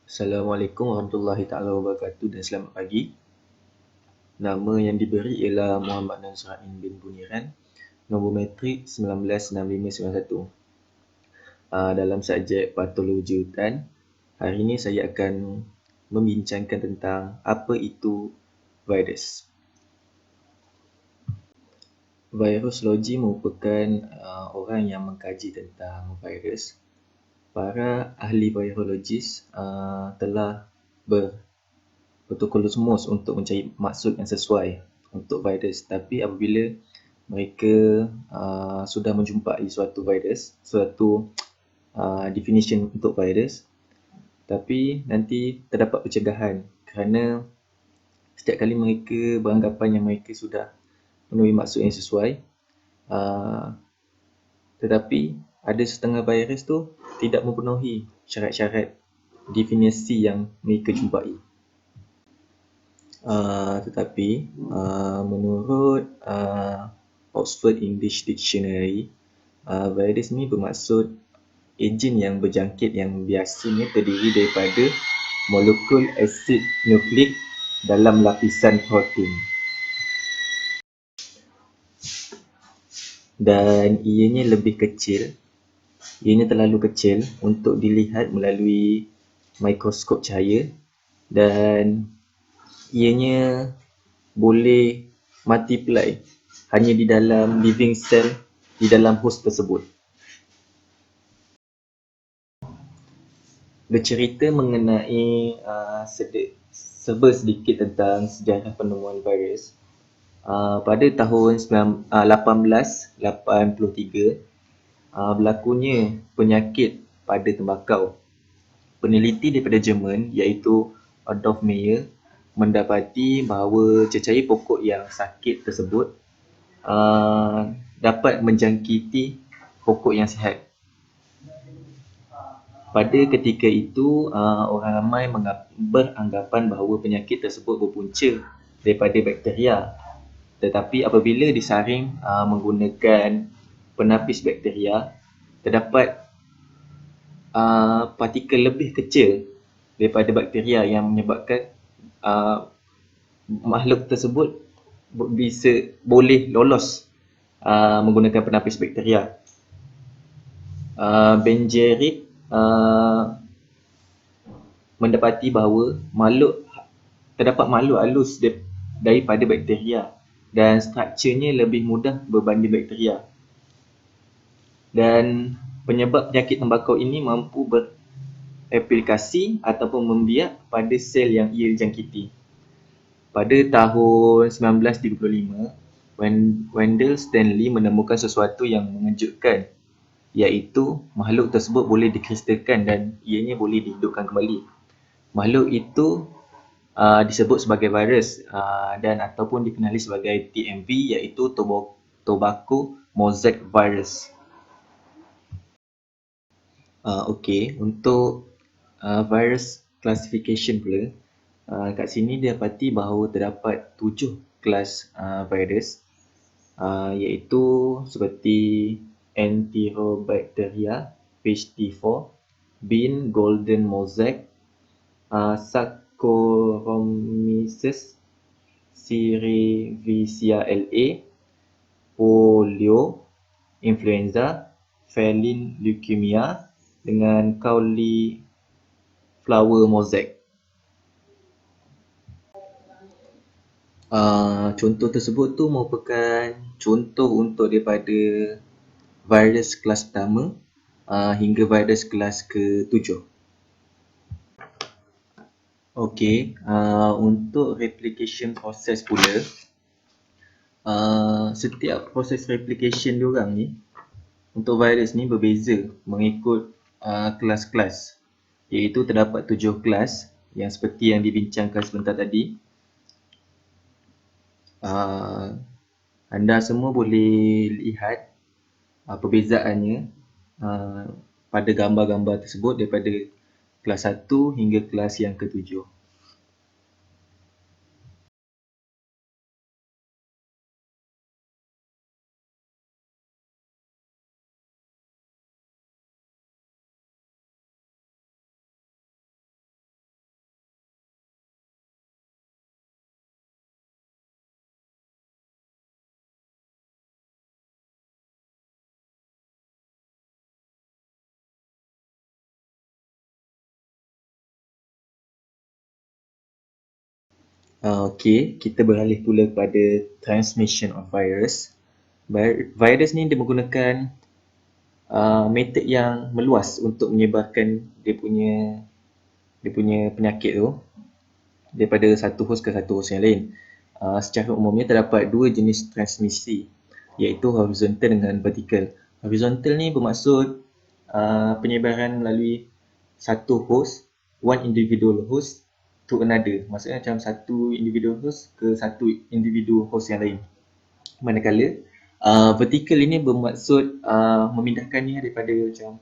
Assalamualaikum warahmatullahi taala wabarakatuh dan selamat pagi. Nama yang diberi ialah Muhammad Nazrain bin Buniran, nombor matrik 196591. Dalam subjek patologi hutan, hari ini saya akan membincangkan tentang apa itu virus. Virusologi merupakan orang yang mengkaji tentang virus. Para ahli virologis telah bertokolusmus untuk mencari maksud yang sesuai untuk virus. Tapi apabila mereka sudah menjumpai suatu virus, suatu definition untuk virus, tapi nanti terdapat pencegahan kerana setiap kali mereka beranggapan yang mereka sudah menemui maksud yang sesuai, tetapi ada setengah virus tu tidak memenuhi syarat-syarat definisi yang mereka jumpai. Tetapi menurut Oxford English Dictionary, virus ni bermaksud ejen yang berjangkit yang biasanya terdiri daripada molekul asid nukleik dalam lapisan protein. Dan ianya lebih kecil, ianya terlalu kecil untuk dilihat melalui mikroskop cahaya dan ianya boleh multiply hanya di dalam living cell di dalam host tersebut. Bercerita mengenai serba sedikit tentang sejarah penemuan virus. Pada tahun 1883, berlakunya penyakit pada tembakau. Peneliti daripada Jerman iaitu Adolf Meyer mendapati bahawa cecair pokok yang sakit tersebut dapat menjangkiti pokok yang sihat. Pada ketika itu, orang ramai beranggapan bahawa penyakit tersebut berpunca daripada bakteria. Tetapi apabila disaring menggunakan penapis bakteria, terdapat partikel lebih kecil daripada bakteria yang menyebabkan makhluk tersebut boleh lolos menggunakan penapis bakteria. Benjerit mendapati bahawa terdapat makhluk halus daripada bakteria dan strukturnya lebih mudah berbanding bakteria. Dan penyebab penyakit tembakau ini mampu bereplikasi ataupun membiak pada sel yang ia jangkiti. Pada tahun 1935, Wendell Stanley menemukan sesuatu yang mengejutkan, iaitu makhluk tersebut boleh dikristalkan dan ianya boleh dihidupkan kembali. Makhluk itu disebut sebagai virus dan ataupun dikenali sebagai TMV, iaitu Tobacco Mosaic Virus. Untuk virus classification pula, kat sini didapati bahawa terdapat 7 kelas virus, iaitu seperti Enterobacteria phage T4, Bean Golden Mosaic, Saccharomyces cerevisiae LA, polio, influenza, feline leukemia dengan cauliflower mosaic. Contoh tersebut tu merupakan contoh untuk daripada virus kelas pertama hingga virus kelas ke-7. Untuk replication process pula, setiap proses replication diorang ni untuk virus ni berbeza mengikut kelas-kelas, iaitu terdapat 7 kelas yang seperti yang dibincangkan sebentar tadi. Anda semua boleh lihat perbezaannya pada gambar-gambar tersebut daripada kelas 1 hingga kelas yang ke-7. Okey, kita beralih pula kepada transmission of virus. Virus ni dia menggunakan metod yang meluas untuk menyebarkan dia punya penyakit tu daripada satu host ke satu host yang lain. Secara umumnya terdapat dua jenis transmisi, iaitu horizontal dengan vertical. Horizontal ni bermaksud penyebaran melalui satu host, one individual host to another. Maksudnya macam satu individual host ke satu individu host yang lain. Manakala vertical ini bermaksud memindahkannya daripada macam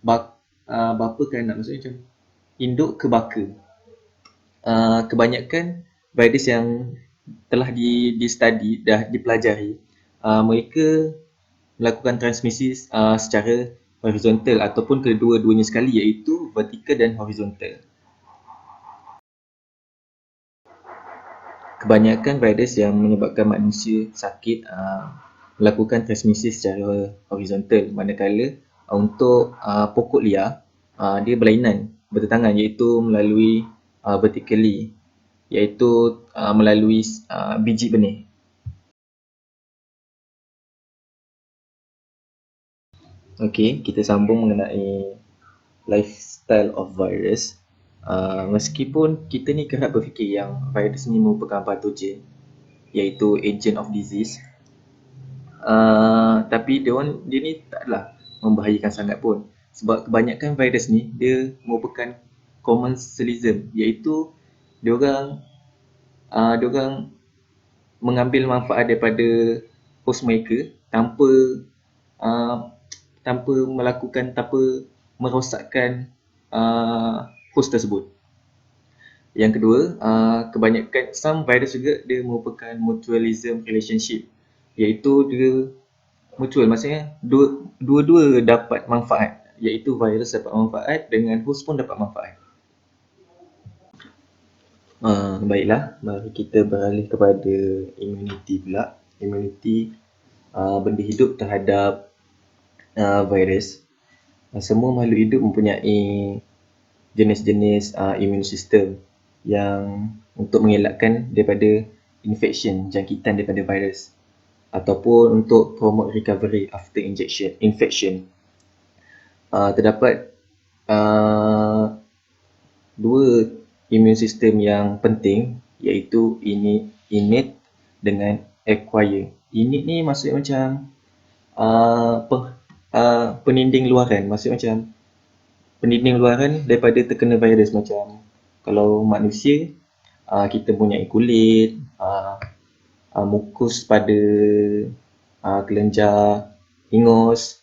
bapa ke anak, maksudnya macam induk ke baka. Kebanyakan virus yang telah di-study, dah dipelajari, mereka melakukan transmisi secara horizontal ataupun kedua-duanya sekali, iaitu vertical dan horizontal. Kebanyakan virus yang menyebabkan manusia sakit melakukan transmisi secara horizontal, manakala untuk pokok liar dia berlainan, bertentangan, iaitu melalui vertically, iaitu melalui biji benih. Okey, kita sambung mengenai lifestyle of virus. Meskipun kita ni kerap berfikir yang virus ni merupakan patogen, iaitu agent of disease, tapi dia ni taklah membahayakan sangat pun, sebab kebanyakan virus ni dia merupakan commensalism, iaitu diorang mengambil manfaat daripada host mereka tanpa merosakkan host tersebut. Yang kedua, kebanyakan some virus juga dia merupakan mutualism relationship, iaitu dia mutual, maksudnya dua-dua dapat manfaat, iaitu virus dapat manfaat dengan host pun dapat manfaat. Baiklah, mari kita beralih kepada immunity pula. Immunity benda hidup terhadap virus. Semua makhluk hidup mempunyai jenis-jenis immune system yang untuk mengelakkan daripada infection, jangkitan daripada virus, ataupun untuk promote recovery after infection. Terdapat dua immune system yang penting, iaitu innate dengan acquired. Innate ni maksudnya macam peninding luaran, maksudnya macam peninding luaran daripada terkena virus. Macam kalau manusia, kita punya kulit, mukus pada kelenjar ingus,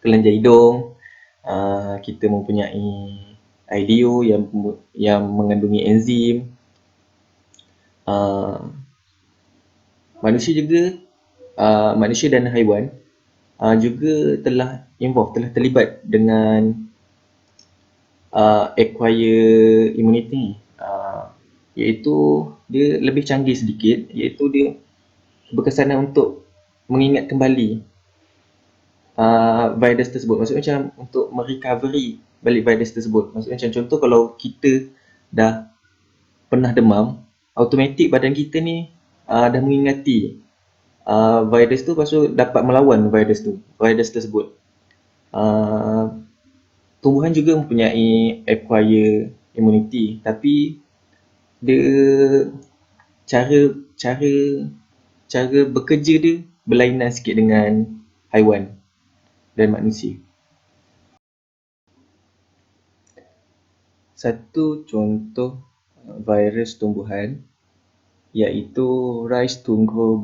kelenjar hidung. Kita mempunyai IDO yang mengandungi enzim. Manusia dan haiwan juga telah terlibat dengan acquire immunity, iaitu dia lebih canggih sedikit, iaitu dia berkesanan untuk mengingat kembali virus tersebut. Maksudnya macam untuk merecovery balik virus tersebut. Maksudnya macam contoh, kalau kita dah pernah demam, automatik badan kita ni dah mengingati virus tu, lepas tu dapat melawan virus tersebut. Tumbuhan juga mempunyai acquire immunity, tapi dia cara bekerja dia berlainan sikit dengan haiwan dan manusia. Satu contoh virus tumbuhan iaitu Rhizostungro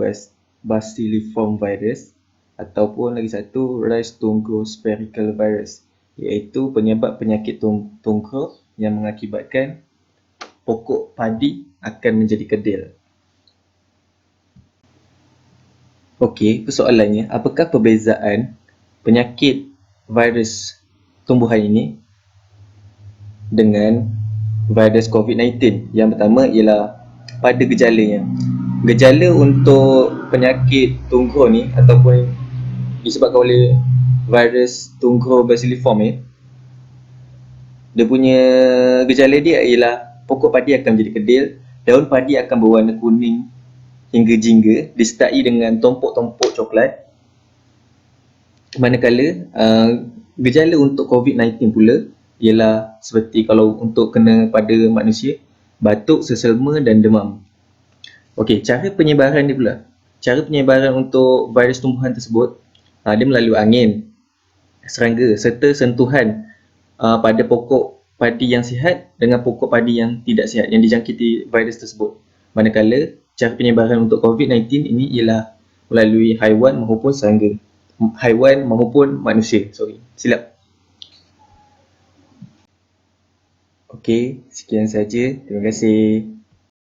bacilliform virus, ataupun lagi satu Rhizostungro spherical virus, iaitu penyebab penyakit tungkau yang mengakibatkan pokok padi akan menjadi kedil. Okey, persoalannya, apakah perbezaan penyakit virus tumbuhan ini dengan virus COVID-19? Yang pertama ialah pada gejalanya. Gejala untuk penyakit tungkau ni ataupun disebabkan oleh virus tungkau bacilliform ni, dia punya gejala dia ialah pokok padi akan menjadi kedil Daun padi akan berwarna kuning hingga jingga, disertai dengan tompok-tompok coklat. Manakala gejala untuk COVID-19 pula ialah seperti kalau untuk kena pada manusia, batuk, seselma dan demam. Okey, cara penyebaran dia pula. Cara penyebaran untuk virus tumbuhan tersebut, dia melalui angin, serangga serta sentuhan pada pokok padi yang sihat dengan pokok padi yang tidak sihat yang dijangkiti virus tersebut. Manakala cara penyebaran untuk COVID-19 ini ialah melalui haiwan maupun serangga. Haiwan maupun manusia. Silap. Okey, sekian saja. Terima kasih.